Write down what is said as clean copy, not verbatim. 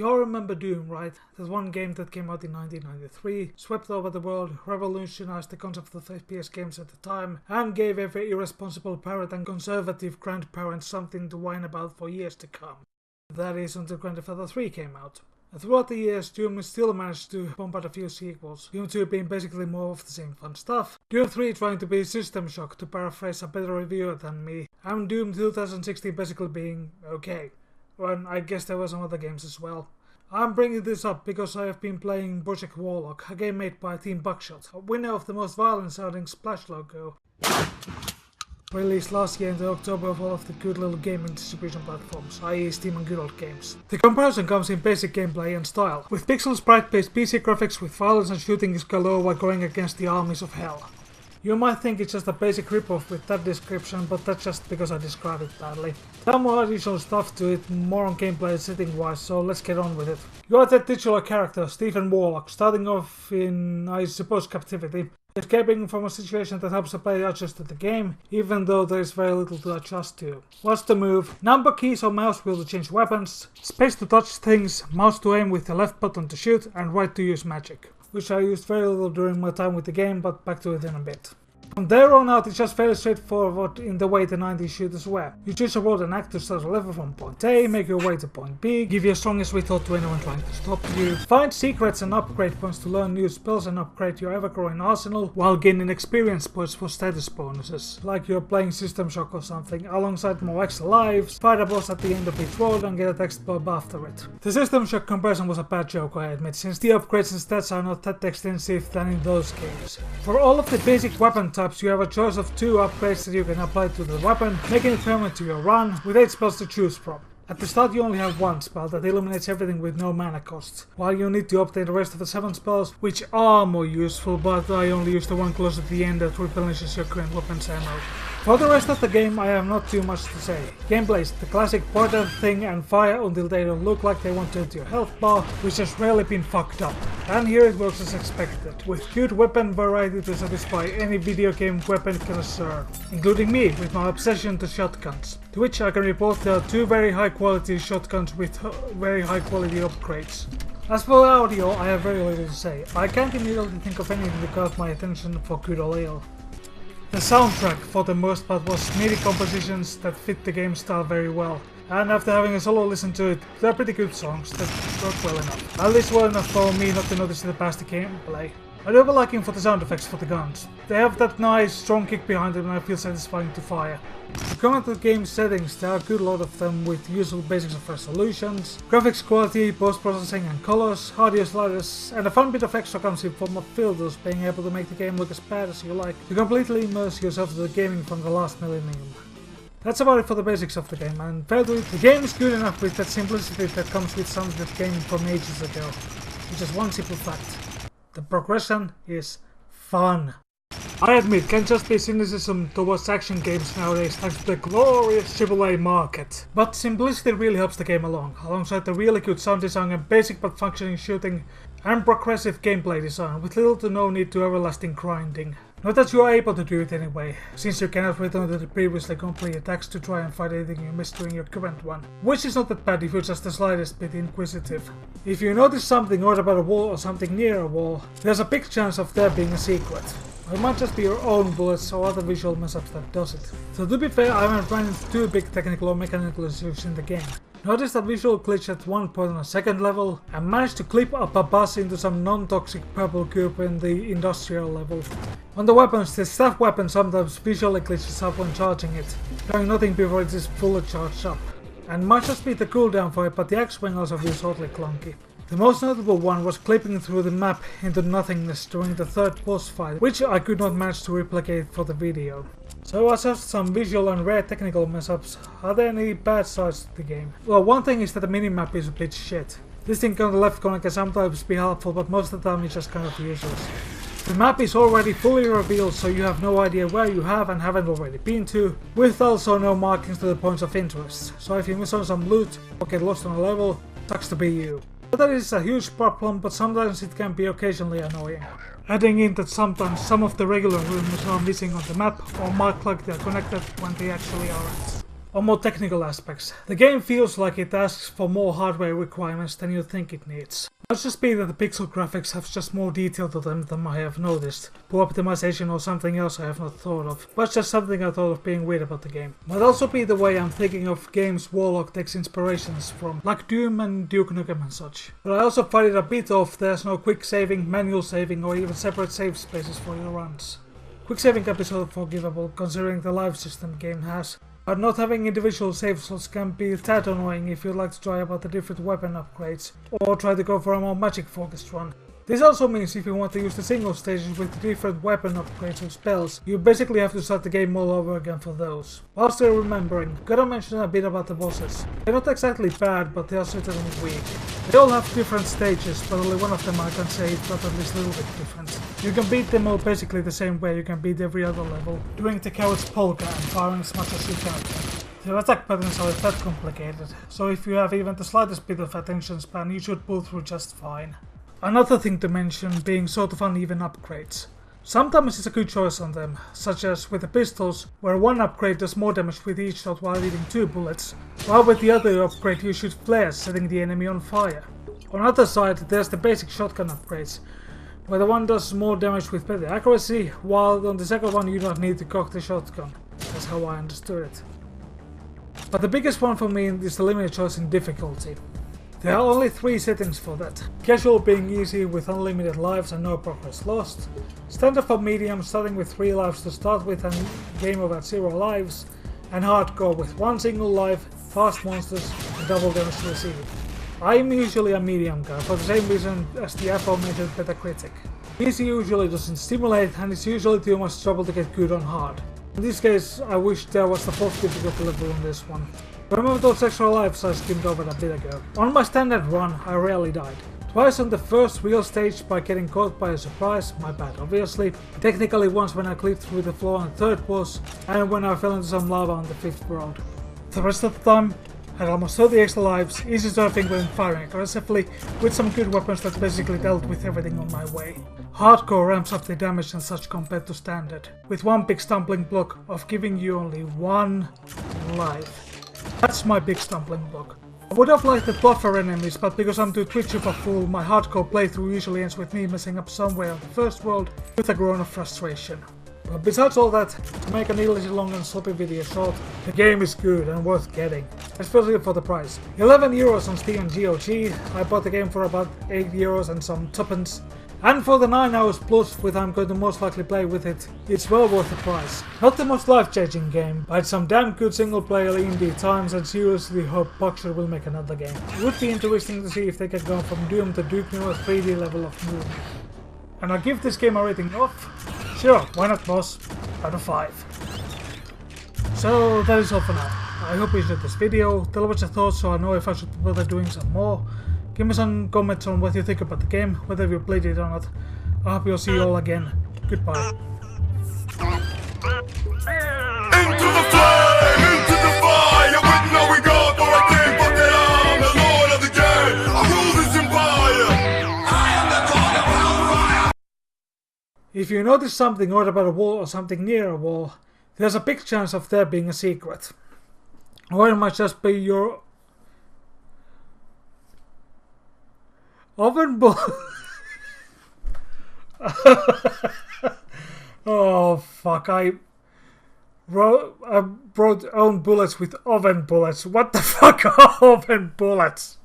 You all remember Doom, right? That one game that came out in 1993, swept over the world, revolutionized the concept of FPS games at the time, and gave every irresponsible parent and conservative grandparent something to whine about for years to come. That is until Grand Theft Auto 3 came out. And throughout the years, Doom still managed to pump out a few sequels, Doom 2 being basically more of the same fun stuff, Doom 3 trying to be System Shock to paraphrase a better reviewer than me, and Doom 2016 basically being okay. Well, I guess there were some other games as well. I'm bringing this up because I have been playing Project Warlock, a game made by Team Buckshot, a winner of the most violent sounding Splash logo. Released last year in October of all of the good little gaming distribution platforms, i.e. Steam and Good Old Games. The comparison comes in basic gameplay and style, with pixel sprite-based PC graphics with violence and shooting galore while going against the armies of hell. You might think it's just a basic ripoff with that description, but that's just because I described it badly. There are more additional stuff to it, more on gameplay and setting wise, so let's get on with it. You are that titular character, Stephen Warlock, starting off in, I suppose, captivity, escaping from a situation that helps the player adjust to the game, even though there is very little to adjust to. What's the move? Number keys or mouse wheel to change weapons, space to touch things, mouse to aim with the left button to shoot, and right to use magic. Which I used very little during my time with the game, but back to it in a bit. From there on out, it's just fairly straightforward in the way the 90s shooters were. You choose a road and act to start a level from point A, make your way to point B, give your strongest retort to anyone trying to stop you, find secrets and upgrade points to learn new spells and upgrade your ever-growing arsenal, while gaining experience points for status bonuses, like you're playing System Shock or something, alongside more extra lives, fight a boss at the end of each road and get a text bulb after it. The System Shock comparison was a bad joke, I admit, since the upgrades and stats are not that extensive than in those games. For all of the basic weapon types, you have a choice of 2 upgrades that you can apply to the weapon, making it permanent to your run, with 8 spells to choose from. At the start you only have 1 spell that eliminates everything with no mana costs, while you need to obtain the rest of the 7 spells, which are more useful, but I only use the one close at the end that replenishes your current weapon's ammo. For the rest of the game I have not too much to say. Gameplay is the classic point at the thing and fire until they don't look like they want to hit your health bar, which has rarely been fucked up. And here it works as expected, with good weapon variety to satisfy any video game weapon connoisseur, including me with my obsession to shotguns. To which I can report there are 2 very high quality shotguns with very high quality upgrades. As for the audio, I have very little to say. I can't immediately think of anything that caught my attention for good or ill. The soundtrack, for the most part, was MIDI compositions that fit the game style very well, and after having a solo listen to it, they're pretty good songs that work well enough. At least well enough for me not to notice the past gameplay. I do have a liking for the sound effects for the guns. They have that nice, strong kick behind them and I feel satisfying to fire. To comment on the game's settings, there are a good lot of them with usual basics of resolutions, graphics quality, post-processing and colors, audio sliders, and a fun bit of extra comes in form of filters, being able to make the game look as bad as you like, to completely immerse yourself to the gaming from the last millennium. That's about it for the basics of the game, and fair to it, the game is good enough with that simplicity that comes with some of the game from ages ago. With just one simple fact. The progression is fun. I admit, can just be cynicism towards action games nowadays thanks to the glorious AAA market. But simplicity really helps the game along, alongside the really good sound design and basic but functioning shooting and progressive gameplay design with little to no need to everlasting grinding. Not that you are able to do it anyway, since you cannot return to the previously complete attacks to try and fight anything you missed during your current one. Which is not that bad if you're just the slightest bit inquisitive. If you notice something odd about a wall or something near a wall, there's a big chance of there being a secret. It might just be your own bullets or other visual mess-ups that does it. So to be fair, I haven't run into too big technical or mechanical issues in the game. Noticed a visual glitch at one point on a second level, and managed to clip up a bus into some non-toxic purple goop in the industrial level. On the weapons, the staff weapon sometimes visually glitches up when charging it, doing nothing before it is fully charged up. And might just be the cooldown for it, but the axe swing also feels oddly clunky. The most notable one was clipping through the map into nothingness during the 3rd boss fight, which I could not manage to replicate for the video. So aside some visual and rare technical mess-ups, are there any bad sides to the game? Well, one thing is that the minimap is a bit shit. This thing on the left corner can sometimes be helpful, but most of the time it's just kind of useless. The map is already fully revealed, so you have no idea where you have and haven't already been to, with also no markings to the points of interest. So if you miss on some loot or get lost on a level, sucks to be you. But that is a huge problem, but sometimes it can be occasionally annoying. Adding in that sometimes some of the regular rooms are missing on the map or marked like they are connected when they actually aren't. On more technical aspects, the game feels like it asks for more hardware requirements than you think it needs. It might just be that the pixel graphics have just more detail to them than I have noticed, poor optimization or something else I have not thought of, but it's just something I thought of being weird about the game. Might also be the way I'm thinking of games Warlock takes inspirations from, like Doom and Duke Nukem and such. But I also find it a bit off there's no quick saving, manual saving or even separate save spaces for your runs. Quick saving can be sort of forgivable considering the live system the game has, but not having individual save slots can be tad annoying if you like to try about the different weapon upgrades, or try to go for a more magic focused run. This also means if you want to use the single stages with the different weapon upgrades and spells, you basically have to start the game all over again for those. While still remembering, gotta mention a bit about the bosses. They're not exactly bad, but they are certainly weak. They all have different stages, but only one of them I can say got at least a little bit different. You can beat them all basically the same way you can beat every other level, doing the coward's polka and firing as much as you can. Their attack patterns aren't that complicated, so if you have even the slightest bit of attention span, you should pull through just fine. Another thing to mention being sort of uneven upgrades. Sometimes it's a good choice on them, such as with the pistols, where one upgrade does more damage with each shot while eating 2 bullets, while with the other upgrade you shoot flares setting the enemy on fire. On the other side there's the basic shotgun upgrades, where the one does more damage with better accuracy, while on the second one you don't need to cock the shotgun. That's how I understood it. But the biggest one for me is the limited choice in difficulty. There are only 3 settings for that. Casual being easy with unlimited lives and no progress lost. Standard for medium starting with 3 lives to start with and game over at 0 lives. And hardcore with 1 single life, fast monsters and double damage received. I'm usually a medium guy for the same reason as the aforementioned Metacritic. Easy usually doesn't stimulate and it's usually too much trouble to get good on hard. In this case I wish there was the 4th difficulty level on this one. Remember those extra lives I skimmed over a bit ago? On my standard run, I rarely died. Twice on the first real stage by getting caught by a surprise, my bad obviously. Technically once when I clipped through the floor on the 3rd boss, and when I fell into some lava on the 5th world. The rest of the time, I had almost 30 extra lives, easy surfing when firing aggressively, with some good weapons that basically dealt with everything on my way. Hardcore ramps up the damage and such compared to standard, with one big stumbling block of giving you only 1 life. That's my big stumbling block. I would have liked the buffer enemies, but because I'm too twitchy of a fool, my hardcore playthrough usually ends with me messing up somewhere on the first world with a groan of frustration. But besides all that, to make a needlessly long and sloppy video short, the game is good and worth getting, especially for the price. €11 on Steam and GOG, I bought the game for about €8 and some tuppence. And for the 9 hours plus with I'm going to most likely play with it, it's well worth the price. Not the most life-changing game, but some damn good single player indie times and seriously hope Boxer will make another game. It would be interesting to see if they can go from Doom to Duke Nukem 3D level of movement. And I give this game a rating of... Sure, why not boss? Out of 5. So that is all for now. I hope you enjoyed this video, tell what your thoughts so I know if I should bother doing some more. Give me some comments on what you think about the game, whether you played it or not. I hope you'll see you all again. Goodbye. Into the flame, into the fire, with no regard for a king, but that I'm the lord of the game. I rule this empire. I am the god of hellfire. If you notice something odd about a wall or something near a wall, there's a big chance of there being a secret. Or it might just be your oven bull. Oh fuck, I brought own bullets with oven bullets. What the fuck are oven bullets?